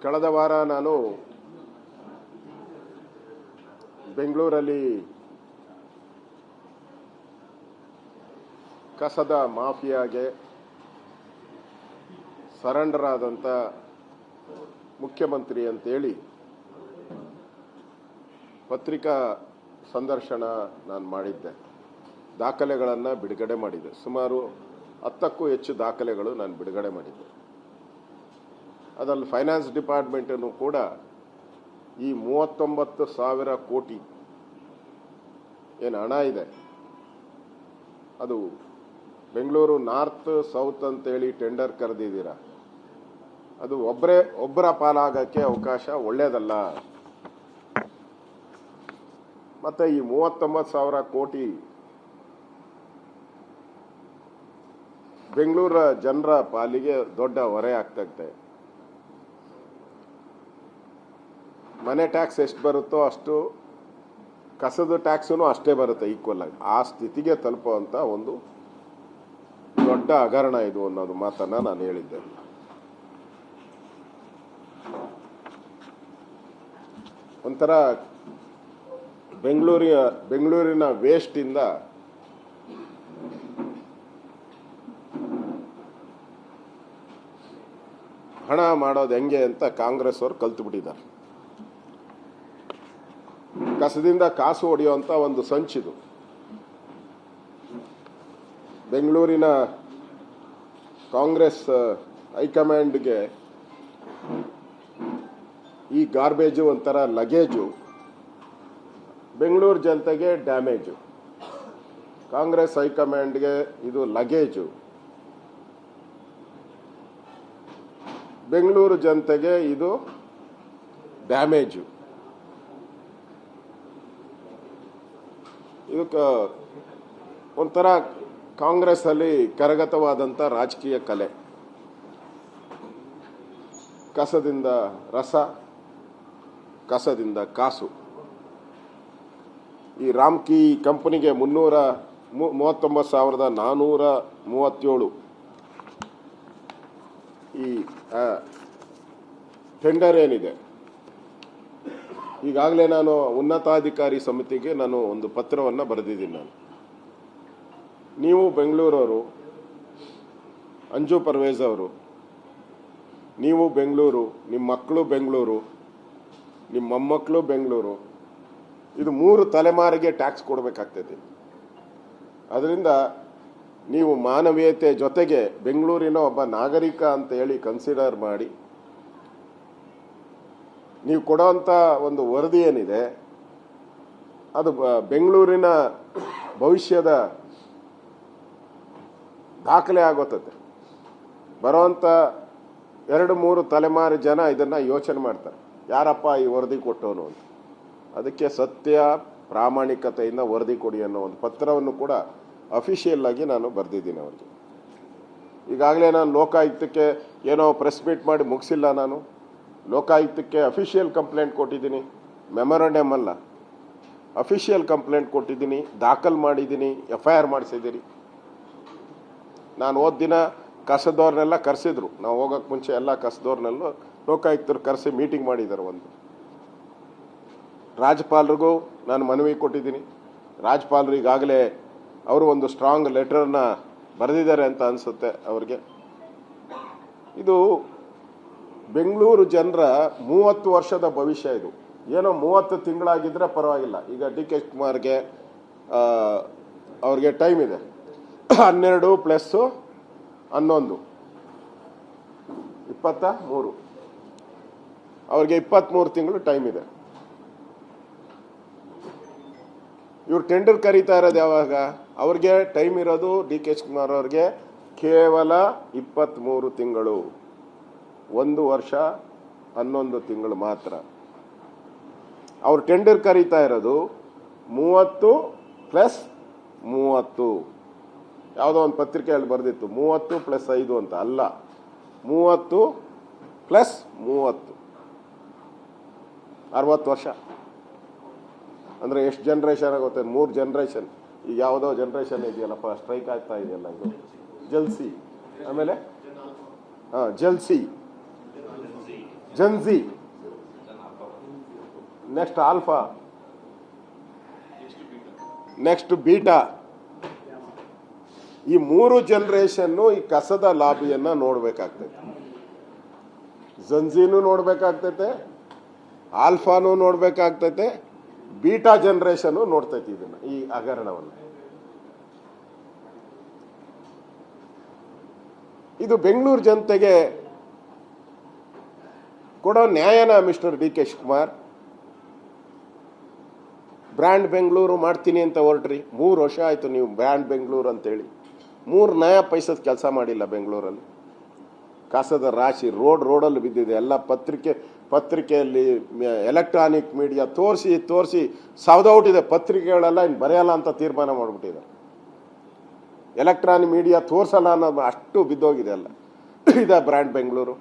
ಕಳೆದ ವಾರ ನಾನು ಬೆಂಗಳೂರಲ್ಲಿ ಕಸದ ಮಾಫಿಯಾಗೆ ಸರೆಂಡರ್ ಆದಂಥ ಮುಖ್ಯಮಂತ್ರಿ ಅಂತೇಳಿ ಪತ್ರಿಕಾ ಸಂದರ್ಶನ ನಾನು ಮಾಡಿದ್ದೆ. ದಾಖಲೆಗಳನ್ನು ಬಿಡುಗಡೆ ಮಾಡಿದ್ದೆ. ಸುಮಾರು 10ಕ್ಕೂ ಹೆಚ್ಚು ದಾಖಲೆಗಳು ನಾನು ಬಿಡುಗಡೆ ಮಾಡಿದ್ದೆ. ಅದರಲ್ಲಿ ಫೈನಾನ್ಸ್ ಡಿಪಾರ್ಟ್ಮೆಂಟನ್ನು ಕೂಡ ಈ 39,000 ಕೋಟಿ ಏನು ಹಣ ಇದೆ, ಅದು ಬೆಂಗಳೂರು ನಾರ್ತ್ ಸೌತ್ ಅಂತೇಳಿ ಟೆಂಡರ್ ಕರೆದಿದ್ದೀರ, ಅದು ಒಬ್ಬರ ಪಾಲಾಗಕ್ಕೆ ಅವಕಾಶ ಒಳ್ಳೆಯದಲ್ಲ. ಮತ್ತು ಈ 39,000 ಕೋಟಿ ಬೆಂಗಳೂರ ಜನರ ಪಾಲಿಗೆ ದೊಡ್ಡ ಹೊರೆ ಆಗ್ತದೆ. ಮನೆ ಟ್ಯಾಕ್ಸ್ ಎಷ್ಟು ಬರುತ್ತೋ ಅಷ್ಟು ಕಸದ ಟ್ಯಾಕ್ಸೂ ಅಷ್ಟೇ ಬರುತ್ತೆ ಈಕ್ವಲ್ ಆಗಿ. ಆ ಸ್ಥಿತಿಗೆ ತಲುಪುವಂಥ ಒಂದು ದೊಡ್ಡ ಹಗರಣ ಇದು ಅನ್ನೋದು ಮಾತನ್ನು ನಾನು ಹೇಳಿದ್ದೆ. ಒಂಥರ ಬೆಂಗಳೂರಿನ ವೇಸ್ಟಿಂದ ಹಣ ಮಾಡೋದು ಹೆಂಗೆ ಅಂತ ಕಾಂಗ್ರೆಸ್ ಅವರು ಕಲ್ತುಬಿಟ್ಟಿದ್ದಾರೆ. ಕಸದಿಂದ ಕಾಸು ಹೊಡೆಯುವಂಥ ಒಂದು ಸಂಚಿದು. ಬೆಂಗಳೂರಿನ ಕಾಂಗ್ರೆಸ್ ಹೈಕಮಾಂಡ್ಗೆ ಈ ಗಾರ್ಬೇಜು ಒಂಥರ ಲಗೇಜು, ಬೆಂಗಳೂರು ಜನತೆಗೆ ಡ್ಯಾಮೇಜು. ಕಾಂಗ್ರೆಸ್ ಹೈಕಮಾಂಡ್ಗೆ ಇದು ಲಗೇಜು, ಬೆಂಗಳೂರು ಜನತೆಗೆ ಇದು ಡ್ಯಾಮೇಜು. ಇದಕ್ಕೆ ಒಂಥರ ಕಾಂಗ್ರೆಸ್ ಅಲ್ಲಿ ಕರಗತವಾದಂಥ ರಾಜಕೀಯ ಕಲೆ. ಕಸದಿಂದ ರಸ, ಕಸದಿಂದ ಕಾಸು. ಈ ರಾಮ್ಕಿ ಕಂಪನಿಗೆ 339,437 ಈ ಟೆಂಡರ್ ಏನಿದೆ, ಈಗಾಗಲೇ ನಾನು ಉನ್ನತಾಧಿಕಾರಿ ಸಮಿತಿಗೆ ನಾನು ಒಂದು ಪತ್ರವನ್ನು ಬರೆದಿದ್ದೀನಿ. ನೀವು ಬೆಂಗಳೂರವರು, ಅಂಜು ಪರ್ವೇಜ್ ಅವರು, ನೀವು ಬೆಂಗಳೂರು, ನಿಮ್ಮ ಮಕ್ಕಳು ಬೆಂಗಳೂರು, ನಿಮ್ಮ ಮೊಮ್ಮಕ್ಕಳು ಬೆಂಗಳೂರು, ಇದು 3 ತಲೆಮಾರಿಗೆ ಟ್ಯಾಕ್ಸ್ ಕೊಡಬೇಕಾಗ್ತೈತಿ. ಅದರಿಂದ ನೀವು ಮಾನವೀಯತೆ ಜೊತೆಗೆ ಬೆಂಗಳೂರಿನ ಒಬ್ಬ ನಾಗರಿಕ ಅಂತ ಹೇಳಿ ಕನ್ಸಿಡರ್ ಮಾಡಿ ನೀವು ಕೊಡೋಂಥ ಒಂದು ವರದಿ ಏನಿದೆ, ಅದು ಬೆಂಗಳೂರಿನ ಭವಿಷ್ಯದ ದಾಖಲೆ ಆಗೋತದೆ. ಬರೋವಂಥ 2-3 ತಲೆಮಾರು ಜನ ಇದನ್ನು ಯೋಚನೆ ಮಾಡ್ತಾರೆ, ಯಾರಪ್ಪ ಈ ವರದಿ ಕೊಟ್ಟವನು ಅಂತ. ಅದಕ್ಕೆ ಸತ್ಯ ಪ್ರಾಮಾಣಿಕತೆಯಿಂದ ವರದಿ ಕೊಡಿ ಅನ್ನೋ ಒಂದು ಪತ್ರವನ್ನು ಕೂಡ ಅಫಿಷಿಯಲ್ ಆಗಿ ನಾನು ಬರೆದಿದ್ದೀನಿ ಅವರಿಗೆ. ಈಗಾಗಲೇ ನಾನು ಲೋಕಾಯುಕ್ತಕ್ಕೆ ಏನೋ ಪ್ರೆಸ್ ಮೀಟ್ ಮಾಡಿ ಮುಗಿಸಿಲ್ಲ. ನಾನು ಲೋಕಾಯುಕ್ತಕ್ಕೆ ಅಫಿಷಿಯಲ್ ಕಂಪ್ಲೇಂಟ್ ಕೊಟ್ಟಿದ್ದೀನಿ, ಮೆಮೊರಂಡಮ್ ಅಲ್ಲ, ಅಫಿಷಿಯಲ್ ಕಂಪ್ಲೇಂಟ್ ಕೊಟ್ಟಿದ್ದೀನಿ, ದಾಖಲು ಮಾಡಿದ್ದೀನಿ, FIR ಮಾಡಿಸಿದ್ದೀರಿ. ನಾನು ಹೋದ ದಿನ ಕಸದವ್ರನ್ನೆಲ್ಲ ಕರೆಸಿದ್ರು. ನಾವು ಹೋಗೋಕ್ಕೆ ಮುಂಚೆ ಎಲ್ಲ ಕಸದವ್ರನ್ನೆಲ್ಲೂ ಲೋಕಾಯುಕ್ತರು ಕರೆಸಿ ಮೀಟಿಂಗ್ ಮಾಡಿದ್ದಾರೆ. ಒಂದು ರಾಜ್ಯಪಾಲರಿಗೂ ನಾನು ಮನವಿ ಕೊಟ್ಟಿದ್ದೀನಿ. ರಾಜ್ಯಪಾಲರು ಈಗಾಗಲೇ ಅವರು ಒಂದು ಸ್ಟ್ರಾಂಗ್ ಲೆಟರ್ನ ಬರೆದಿದ್ದಾರೆ ಅಂತ ಅನಿಸುತ್ತೆ ಅವ್ರಿಗೆ. ಇದು ಬೆಂಗಳೂರು ಜನರ 30 ವರ್ಷದ ಭವಿಷ್ಯ. ಇದು ಏನೋ 30 ತಿಂಗಳಾಗಿದ್ದರೆ ಪರವಾಗಿಲ್ಲ. ಈಗ DK ಶಿವಕುಮಾರ್ಗೆ ಅವ್ರಿಗೆ ಟೈಮ್ ಇದೆ, 12 + 11 23, ಅವ್ರಿಗೆ 23 ತಿಂಗಳು ಟೈಮ್ ಇದೆ. ಇವ್ರು ಟೆಂಡರ್ ಕರೀತಾ ಇರೋದು ಯಾವಾಗ? ಅವ್ರಿಗೆ ಟೈಮ್ ಇರೋದು DK ಶಿವಕುಮಾರ್ ಅವ್ರಿಗೆ ಕೇವಲ 23 ತಿಂಗಳು, 1 ವರ್ಷ 11 ತಿಂಗಳು ಮಾತ್ರ. ಅವ್ರು ಟೆಂಡರ್ ಕರೀತಾ ಇರೋದು 30 + 30. ಯಾವುದೋ ಒಂದು ಪತ್ರಿಕೆಯಲ್ಲಿ ಬರೆದಿತ್ತು 30 + 5 ಅಂತ. ಅಲ್ಲ, 30 + 30, 60 ವರ್ಷ. ಅಂದರೆ ಎಷ್ಟು ಜನ್ರೇಷನ್ ಆಗುತ್ತೆ? 3 ಜನ್ರೇಷನ್. ಈಗ ಯಾವುದೋ ಜನ್ರೇಷನ್ ಇದೆಯಲ್ಲಪ್ಪ, ಸ್ಟ್ರೈಕ್ ಆಗ್ತಾ ಇದೆಯಲ್ಲ, ಇದು ಜಲ್ಸಿ, ಆಮೇಲೆ ಜಲ್ಸಿ, ಜನ್ಜಿ, ನೆಕ್ಸ್ಟ್ ಆಲ್ಫಾ, ನೆಕ್ಸ್ಟ್ ಬೀಟಾ. ಈ 3 ಜನರೇಷನ್ನು ಈ ಕಸದ ಲಾಬಿಯನ್ನ ನೋಡ್ಬೇಕಾಗ್ತೈತೆ. ಜನ್ಜಿನೂ ನೋಡ್ಬೇಕಾಗ್ತೈತೆ, ಆಲ್ಫಾನು ನೋಡ್ಬೇಕಾಗ್ತೈತೆ, ಬೀಟಾ ಜನರೇಷನ್ ನೋಡ್ತೈತಿ ಇದನ್ನ, ಈ ಹಗರಣವನ್ನು. ಇದು ಬೆಂಗಳೂರು ಜನತೆಗೆ ಕೊಡೋ ನ್ಯಾಯನ mister D K Shivakumar? Brand Bengaluru ಮಾಡ್ತೀನಿ ಅಂತ ಹೊರಟ್ರಿ, 3 ವರ್ಷ ಆಯ್ತು ನೀವು ಬ್ರ್ಯಾಂಡ್ ಬೆಂಗಳೂರು ಅಂತೇಳಿ. 3 ನಯ ಪೈಸದ ಕೆಲಸ ಮಾಡಿಲ್ಲ ಬೆಂಗಳೂರಲ್ಲಿ. ಕಸದ ರಾಶಿ ರೋಡಲ್ಲಿ ಬಿದ್ದಿದೆ. ಎಲ್ಲ ಪತ್ರಿಕೆಯಲ್ಲಿ ಎಲೆಕ್ಟ್ರಾನಿಕ್ ಮೀಡಿಯಾ ತೋರಿಸಿ ಸೌದೌಟಿದೆ. ಪತ್ರಿಕೆಗಳೆಲ್ಲ ಇನ್ನು ಬರೆಯಲ್ಲ ಅಂತ ತೀರ್ಮಾನ ಮಾಡಿಬಿಟ್ಟಿದ್ದಾರೆ. ಎಲೆಕ್ಟ್ರಾನಿಕ್ ಮೀಡಿಯಾ ತೋರಿಸಲ್ಲ ಅನ್ನೋದು ಅಷ್ಟು ಬಿದ್ದೋಗಿದೆ. ಎಲ್ಲ ಇದೆ ಬ್ರ್ಯಾಂಡ್ ಬೆಂಗಳೂರು.